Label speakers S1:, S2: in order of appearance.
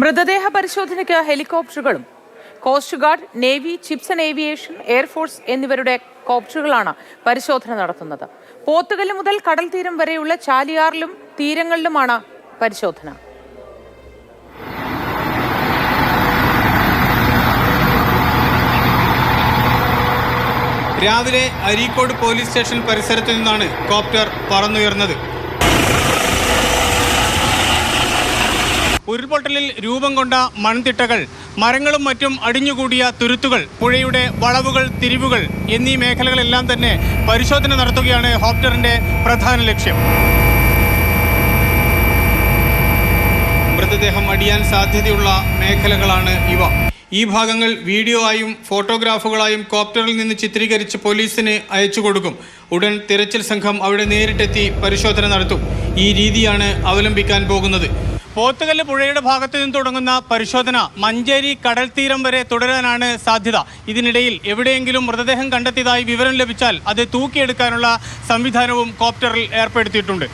S1: മൃതദേഹ പരിശോധനയ്ക്ക് ഹെലികോപ്റ്ററുകളും coast guard, navy, ships and aviation, air force എന്നിവരുടെ കോപ്റ്ററുകളാണ് പരിശോധന നടത്തുന്നത്. പോത്തുകല്ല് മുതൽ കടൽ തീരം വരെയുള്ള ചാലിയാറിലും തീരങ്ങളിലുമാണ് പരിശോധന.
S2: രാവിലെ അരീക്കോട് പോലീസ് സ്റ്റേഷൻ പരിസരത്തു നിന്നാണ് കോപ്റ്റർ പറന്നുയർന്നത്. ഉരുൾപൊട്ടലിൽ രൂപം കൊണ്ട മൺതിട്ടകൾ, മരങ്ങളും മറ്റും അടിഞ്ഞുകൂടിയ തുരുത്തുകൾ, പുഴയുടെ വളവുകൾ, തിരിവുകൾ എന്നീ മേഖലകളെല്ലാം തന്നെ പരിശോധന നടത്തുകയാണ് ഹോപ്റ്ററിന്റെ പ്രധാന ലക്ഷ്യം. മൃതദേഹം അടിയാൻ സാധ്യതയുള്ള മേഖലകളാണ് ഇവ. ഈ ഭാഗങ്ങൾ വീഡിയോ ആയും ഫോട്ടോഗ്രാഫുകളായും കോപ്റ്ററിൽ നിന്ന് ചിത്രീകരിച്ച് പോലീസിന് അയച്ചു കൊടുക്കും. ഉടൻ തിരച്ചിൽ സംഘം അവിടെ നേരിട്ടെത്തി പരിശോധന നടത്തും. ഈ രീതിയാണ് അവലംബിക്കാൻ പോകുന്നത്. പോത്തുകല്ല് പുഴയുടെ ഭാഗത്തു നിന്ന് തുടങ്ങുന്ന പരിശോധന മഞ്ചേരി കടൽ തീരം വരെ തുടരാനാണ് സാധ്യത. ഇതിനിടയിൽ എവിടെയെങ്കിലും മൃതദേഹം കണ്ടെത്തിയതായി വിവരം ലഭിച്ചാൽ അത് തൂക്കിയെടുക്കാനുള്ള സംവിധാനവും കോപ്റ്ററിൽ ഏർപ്പെടുത്തിയിട്ടുണ്ട്.